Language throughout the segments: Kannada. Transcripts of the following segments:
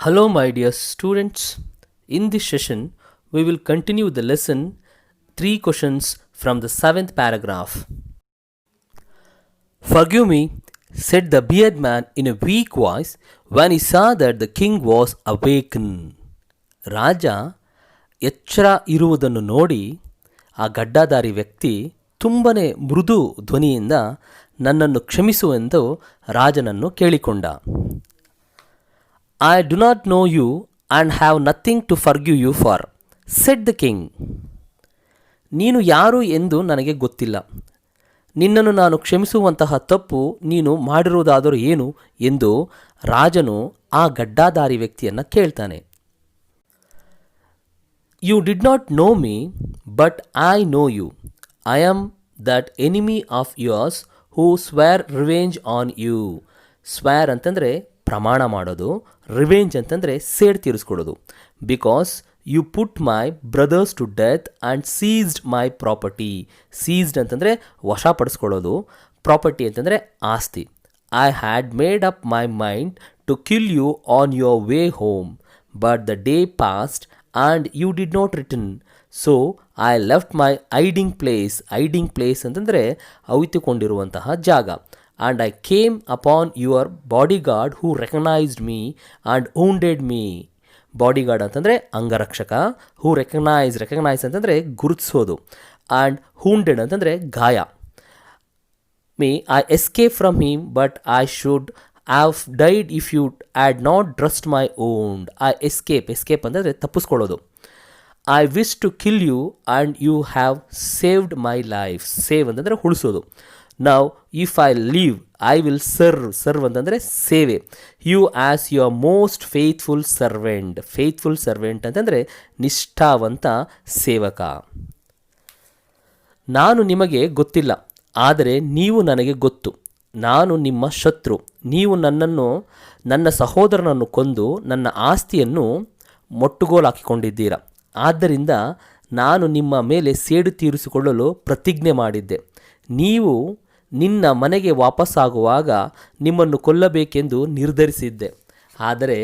Hello, my dear students. In this session, we will continue the lesson 3 questions from the 7th paragraph. Forgive me, said the bearded man in a weak voice when he saw that the king was awakened. ರಾಜ ಎಚ್ಚರ ಇರುವುದನ್ನು ನೋಡಿ ಆ ಗಡ್ಡಧಾರಿ ವ್ಯಕ್ತಿ ತುಂಬನೇ ಮೃದು ಧ್ವನಿಯಿಂದ ನನ್ನನ್ನು ಕ್ಷಮಿಸುವೆಂದು ರಾಜನನ್ನು ಕೇಳಿಕೊಂಡ. I do not know you and have nothing to forgive you for, said the king. ನೀನು ಯಾರು ಎಂದು ನನಗೆ ಗೊತ್ತಿಲ್ಲ. ನಿನ್ನನ್ನು ನಾನು ಕ್ಷಮಿಸುವಂತಹ ತಪ್ಪು ನೀನು ಮಾಡಿರುವುದಾದರೂ ಏನು ಎಂದು ರಾಜನು ಆ ಗಡ್ಡಧಾರಿ ವ್ಯಕ್ತಿಯನ್ನು ಕೇಳ್ತಾನೆ. You did not know me, but I know you. I am that enemy of yours who swore revenge on you. Swear ಅಂತಂದರೆ ಪ್ರಮಾಣ ಮಾಡೋದು, ರಿವೆಂಜ್ ಅಂತಂದರೆ ಸೇಡ್ ತೀರಿಸ್ಕೊಳ್ಳೋದು. Because you put my brothers to death and seized my property. Seized ಅಂತಂದರೆ ವಶಪಡಿಸ್ಕೊಳ್ಳೋದು, ಪ್ರಾಪರ್ಟಿ ಅಂತಂದರೆ ಆಸ್ತಿ. I had made up my mind to kill you on your way home, but the day passed and you did not return. So I left my hiding place. Hiding place ಅಂತಂದರೆ ಅವಿತುಕೊಂಡಿರುವಂತಹ ಜಾಗ. And I came upon your bodyguard who recognized me and wounded me. Bodyguard ಅಂತಂದರೆ ಅಂಗರಕ್ಷಕ. ಹೂ ರೆಕಗ್ನೈಸ್ ಅಂತಂದರೆ ಗುರುತಿಸೋದು. ಆ್ಯಂಡ್ wounded ಅಂತಂದರೆ ಗಾಯ. Me I escape from him but I should have died if you had not dressed my wound. I escape ಅಂತಂದರೆ ತಪ್ಪಿಸ್ಕೊಳ್ಳೋದು. I wish to kill you and you have saved my life. Save ಅಂತಂದರೆ ಉಳಿಸೋದು. Now, if I live, I will serve ಅಂತಂದರೆ ಸೇವೆ. You as your most faithful servant. Faithful servant ಅಂತಂದರೆ ನಿಷ್ಠಾವಂತ ಸೇವಕ. ನಾನು ನಿಮಗೆ ಗೊತ್ತಿಲ್ಲ, ಆದರೆ ನೀವು ನನಗೆ ಗೊತ್ತು. ನಾನು ನಿಮ್ಮ ಶತ್ರು. ನೀವು ನನ್ನ ಸಹೋದರನನ್ನು ಕೊಂದು ನನ್ನ ಆಸ್ತಿಯನ್ನು ಮೊಟ್ಟುಗೋಲಾಕಿಕೊಂಡಿದ್ದೀರಾ. ಆದ್ದರಿಂದ ನಾನು ನಿಮ್ಮ ಮೇಲೆ ಸೇಡು ತೀರಿಸಿಕೊಳ್ಳಲು ಪ್ರತಿಜ್ಞೆ ಮಾಡಿದ್ದೆ. ನೀವು ನಿನ್ನ ಮನೆಗೆ ವಾಪಸ್ಸಾಗುವಾಗ ನಿಮ್ಮನ್ನು ಕೊಲ್ಲಬೇಕೆಂದು ನಿರ್ಧರಿಸಿದ್ದೆ. ಆದರೆ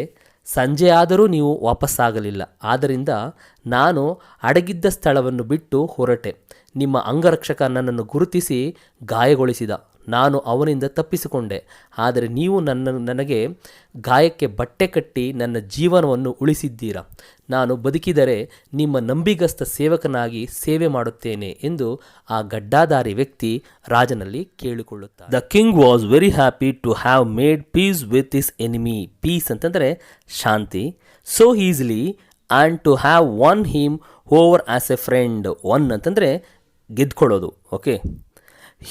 ಸಂಜೆಯಾದರೂ ನೀವು ವಾಪಸ್ಸಾಗಲಿಲ್ಲ. ಆದ್ದರಿಂದ ನಾನು ಅಡಗಿದ್ದ ಸ್ಥಳವನ್ನು ಬಿಟ್ಟು ಹೊರಟೆ. ನಿಮ್ಮ ಅಂಗರಕ್ಷಕ ನನ್ನನ್ನು ಗುರುತಿಸಿ ಗಾಯಗೊಳಿಸಿದ. ನಾನು ಅವನಿಂದ ತಪ್ಪಿಸಿಕೊಂಡೆ. ಆದರೆ ನೀವು ನನಗೆ ಗಾಯಕ್ಕೆ ಬಟ್ಟೆ ಕಟ್ಟಿ ನನ್ನ ಜೀವನವನ್ನು ಉಳಿಸಿದ್ದೀರಾ. ನಾನು ಬದುಕಿದರೆ ನಿಮ್ಮ ನಂಬಿಗಸ್ತ ಸೇವಕನಾಗಿ ಸೇವೆ ಮಾಡುತ್ತೇನೆ ಎಂದು ಆ ಗಡ್ಡಧಾರಿ ವ್ಯಕ್ತಿ ರಾಜನಲ್ಲಿ ಕೇಳಿಕೊಳ್ಳುತ್ತಾನೆ. The king was very happy to have made peace with his enemy. Peace ಅಂತಂದರೆ ಶಾಂತಿ. So easily and to have won him over as a friend. Won ಅಂತಂದರೆ ಗೆದ್ಕೊಳ್ಳೋದು. Okay.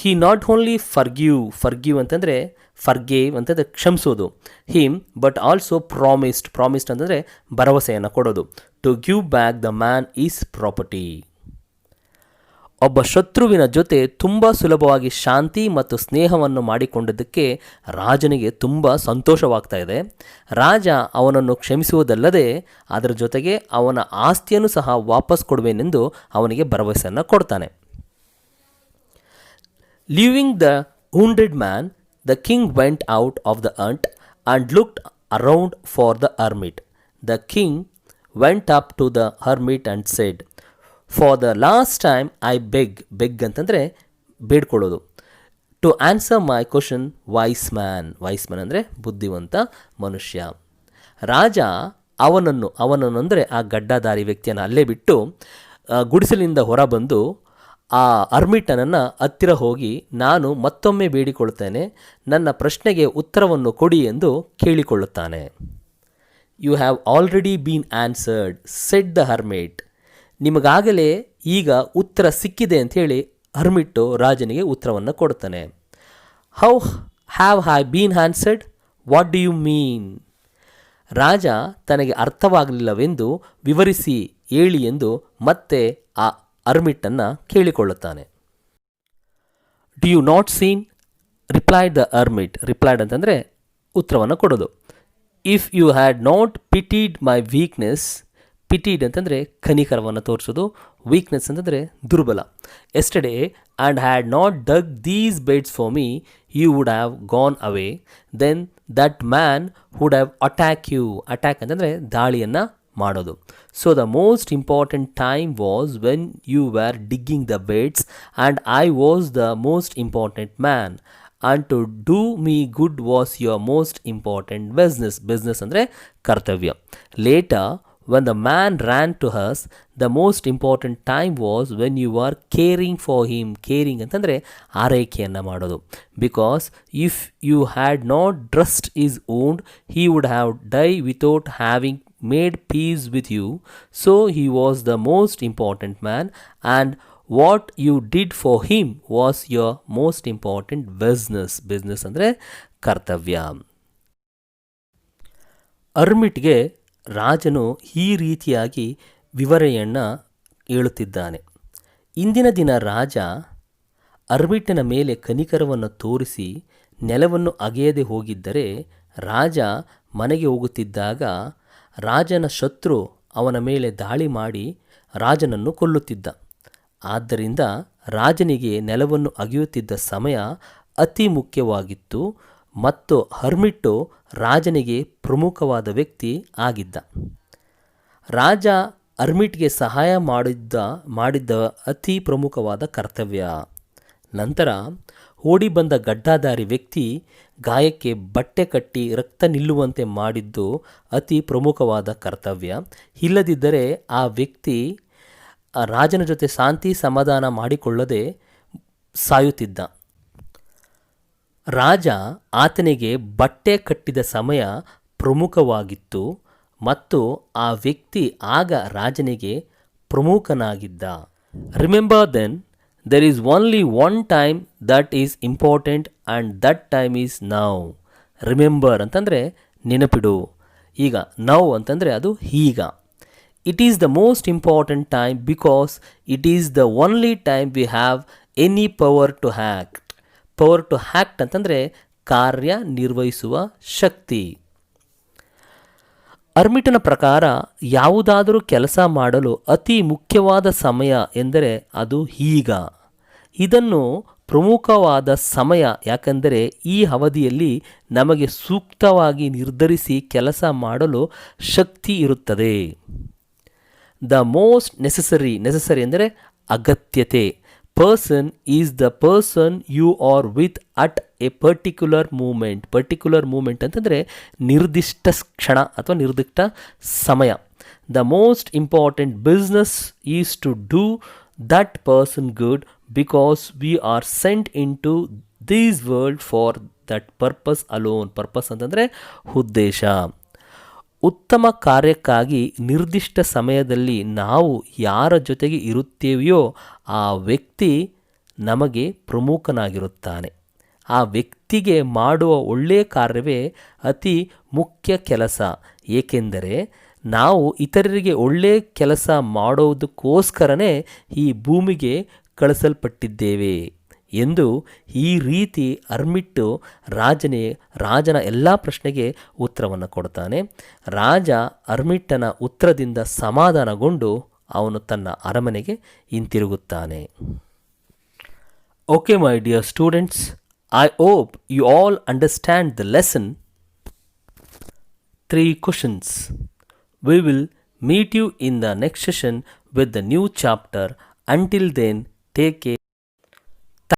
He not only forgive ಅಂತಂದರೆ ಫರ್ಗೇವ್ ಅಂತಂದರೆ ಕ್ಷಮಿಸೋದು. ಹಿಮ್ ಬಟ್ ಆಲ್ಸೋ ಪ್ರಾಮಿಸ್ಡ್ ಅಂತಂದರೆ ಭರವಸೆಯನ್ನು ಕೊಡೋದು. To give back the man his property. ಒಬ್ಬ ಶತ್ರುವಿನ ಜೊತೆ ತುಂಬ ಸುಲಭವಾಗಿ ಶಾಂತಿ ಮತ್ತು ಸ್ನೇಹವನ್ನು ಮಾಡಿಕೊಂಡಿದ್ದಕ್ಕೆ ರಾಜನಿಗೆ ತುಂಬ ಸಂತೋಷವಾಗ್ತಾ ಇದೆ. ರಾಜ ಅವನನ್ನು ಕ್ಷಮಿಸುವುದಲ್ಲದೆ ಅದರ ಜೊತೆಗೆ ಅವನ ಆಸ್ತಿಯನ್ನು ಸಹ ವಾಪಸ್ ಕೊಡುವೆನೆಂದು ಅವನಿಗೆ ಭರವಸೆಯನ್ನು ಕೊಡ್ತಾನೆ. Leaving the wounded man, the king went out of the hut and looked around for the hermit. The king went up to the hermit and said, For the last time I beg ಅಂತಂದರೆ ಬೇಡ್ಕೊಳ್ಳೋದು. To answer my question, wise man ಅಂದರೆ ಬುದ್ಧಿವಂತ ಮನುಷ್ಯ. ರಾಜ ಅವನನ್ನು ಅಂದರೆ ಆ ಗಡ್ಡಧಾರಿ ವ್ಯಕ್ತಿಯನ್ನು ಅಲ್ಲೇ ಬಿಟ್ಟು ಗುಡಿಸಲಿಂದ ಹೊರಬಂದು ಆ ಅರ್ಮಿಟನನ್ನು ಹತ್ತಿರ ಹೋಗಿ, ನಾನು ಮತ್ತೊಮ್ಮೆ ಬೇಡಿಕೊಳ್ಳುತ್ತೇನೆ, ನನ್ನ ಪ್ರಶ್ನೆಗೆ ಉತ್ತರವನ್ನು ಕೊಡಿ ಎಂದು ಕೇಳಿಕೊಳ್ಳುತ್ತಾನೆ. You have already been answered, said the hermit. ನಿಮಗಾಗಲೇ ಈಗ ಉತ್ತರ ಸಿಕ್ಕಿದೆ ಅಂಥೇಳಿ ಹರ್ಮಿಟ್ಟು ರಾಜನಿಗೆ ಉತ್ತರವನ್ನು ಕೊಡುತ್ತಾನೆ. How have I been answered? What do you mean? ರಾಜ ತನಗೆ ಅರ್ಥವಾಗಲಿಲ್ಲವೆಂದು ವಿವರಿಸಿ ಹೇಳಿ ಎಂದು ಮತ್ತೆ ಆ ಅರ್ಮಿಟನ್ನು ಕೇಳಿಕೊಳ್ಳುತ್ತಾನೆ. Do you not seen? Replied the hermit. Replied ಅಂತಂದರೆ ಉತ್ತರವನ್ನು ಕೊಡೋದು. If you had not pitied my weakness. Pitied ಅಂತಂದರೆ ಕನಿಕರವನ್ನು ತೋರಿಸೋದು. ವೀಕ್ನೆಸ್ ಅಂತಂದರೆ ದುರ್ಬಲ. Yesterday and had not ಡಗ್ these beds for me, you would have gone away. Then that man would have attack you. Attack ಅಂತಂದರೆ ದಾಳಿಯನ್ನು ಮಾಡೋದು. So the most important time was when you were digging the beds and I was the most important man and to do me good was your most important business. Business ಅಂದರೆ ಕರ್ತವ್ಯ. Later when the man ran to us, the most important time was when you were caring for him. Caring ಅಂತಂದರೆ ಆರೈಕೆಯನ್ನು ಮಾಡೋದು. Because if you had not dressed his wound, he would have died without having made peace with you. So he was the most important man, and what you did for him was your most important business. Business ಅಂದರೆ ಕರ್ತವ್ಯ. ಅರ್ಮಿಟ್ಗೆ ರಾಜನು ಈ ರೀತಿಯಾಗಿ ವಿವರಣೆಯನ್ನು ಹೇಳುತ್ತಿದ್ದಾನೆ. ಇಂದಿನ ದಿನ ರಾಜ ಅರ್ಮಿಟನ ಮೇಲೆ ಕನಿಕರವನ್ನು ತೋರಿಸಿ ನೆಲವನ್ನು ಅಗೆಯದೆ ಹೋಗಿದ್ದರೆ ರಾಜ ಮನೆಗೆ ಹೋಗುತ್ತಿದ್ದಾಗ ರಾಜನ ಶತ್ರು ಅವನ ಮೇಲೆ ದಾಳಿ ಮಾಡಿ ರಾಜನನ್ನು ಕೊಲ್ಲುತ್ತಿದ್ದ. ಆದ್ದರಿಂದ ರಾಜನಿಗೆ ನೆಲವನ್ನು ಅಗೆಯುತ್ತಿದ್ದ ಸಮಯ ಅತಿ ಮುಖ್ಯವಾಗಿತ್ತು ಮತ್ತು ಹರ್ಮಿಟ್ಟು ರಾಜನಿಗೆ ಪ್ರಮುಖವಾದ ವ್ಯಕ್ತಿ ಆಗಿದ್ದ. ರಾಜ ಹರ್ಮಿಟ್ಗೆ ಸಹಾಯ ಮಾಡಿದ್ದ ಅತಿ ಪ್ರಮುಖವಾದ ಕರ್ತವ್ಯ. ನಂತರ ಓಡಿ ಬಂದ ಗಡ್ಡಾಧಾರಿ ವ್ಯಕ್ತಿ ಗಾಯಕ್ಕೆ ಬಟ್ಟೆ ಕಟ್ಟಿ ರಕ್ತ ನಿಲ್ಲುವಂತೆ ಮಾಡಿದ್ದು ಅತಿ ಪ್ರಮುಖವಾದ ಕರ್ತವ್ಯ. ಇಲ್ಲದಿದ್ದರೆ ಆ ವ್ಯಕ್ತಿ ರಾಜನ ಜೊತೆ ಶಾಂತಿ ಸಮಾಧಾನ ಮಾಡಿಕೊಳ್ಳದೆ ಸಾಯುತ್ತಿದ್ದ. ರಾಜ ಆತನಿಗೆ ಬಟ್ಟೆ ಕಟ್ಟಿದ ಸಮಯ ಪ್ರಮುಖವಾಗಿತ್ತು ಮತ್ತು ಆ ವ್ಯಕ್ತಿ ಆಗ ರಾಜನಿಗೆ ಪ್ರಮುಖನಾಗಿದ್ದ. Remember then, there is only one time that is important and that time is now. Remember ಅಂತಂದರೆ ನೆನಪಿಡು, ಈಗ ನೌ ಅಂತಂದರೆ ಅದು ಈಗ. It is the most important time because it is the only time we have any power to act. Power to act ಅಂತಂದರೆ ಕಾರ್ಯ ನಿರ್ವಹಿಸುವ ಶಕ್ತಿ. ಅರ್ಮಿಟನ ಪ್ರಕಾರ ಯಾವುದಾದರೂ ಕೆಲಸ ಮಾಡಲು ಅತಿ ಮುಖ್ಯವಾದ ಸಮಯ ಎಂದರೆ ಅದು ಈಗ. ಇದನ್ನು ಪ್ರಮುಖವಾದ ಸಮಯ ಯಾಕೆಂದರೆ ಈ ಅವಧಿಯಲ್ಲಿ ನಮಗೆ ಸೂಕ್ತವಾಗಿ ನಿರ್ಧರಿಸಿ ಕೆಲಸ ಮಾಡಲು ಶಕ್ತಿ ಇರುತ್ತದೆ. ದ ಮೋಸ್ಟ್ ನೆಸೆಸರಿ ಎಂದರೆ ಅಗತ್ಯತೆ. person is the person you are with at a particular moment. Particular moment ಅಂತಂದರೆ ನಿರ್ದಿಷ್ಟ ಕ್ಷಣ ಅಥವಾ ನಿರ್ದಿಷ್ಟ ಸಮಯ. The most important business is to do that person good because we are sent into this world for that purpose alone. Purpose ಅಂತಂದರೆ ಉದ್ದೇಶ. ಉತ್ತಮ ಕಾರ್ಯಕ್ಕಾಗಿ ನಿರ್ದಿಷ್ಟ ಸಮಯದಲ್ಲಿ ನಾವು ಯಾರ ಜೊತೆಗೆ ಇರುತ್ತೇವೆಯೋ ಆ ವ್ಯಕ್ತಿ ನಮಗೆ ಪ್ರಮುಖನಾಗಿರುತ್ತಾನೆ. ಆ ವ್ಯಕ್ತಿಗೆ ಮಾಡುವ ಒಳ್ಳೆಯ ಕಾರ್ಯವೇ ಅತಿ ಮುಖ್ಯ ಕೆಲಸ. ಏಕೆಂದರೆ ನಾವು ಇತರರಿಗೆ ಒಳ್ಳೆಯ ಕೆಲಸ ಮಾಡೋದಕ್ಕೋಸ್ಕರನೇ ಈ ಭೂಮಿಗೆ ಕಳಿಸಲ್ಪಟ್ಟಿದ್ದೇವೆ ಎಂದು ಈ ರೀತಿ ಹರ್ಮಿಟ್ಟು ರಾಜನ ಎಲ್ಲ ಪ್ರಶ್ನೆಗೆ ಉತ್ತರವನ್ನು ಕೊಡ್ತಾನೆ. ರಾಜ ಹರ್ಮಿಟ್ಟನ ಉತ್ತರದಿಂದ ಸಮಾಧಾನಗೊಂಡು ಅವನು ತನ್ನ ಅರಮನೆಗೆ ಹಿಂತಿರುಗುತ್ತಾನೆ. Okay my dear students, I hope you all understand the lesson. 3 questions. We will meet you in the next session with the new chapter. Until then, take care.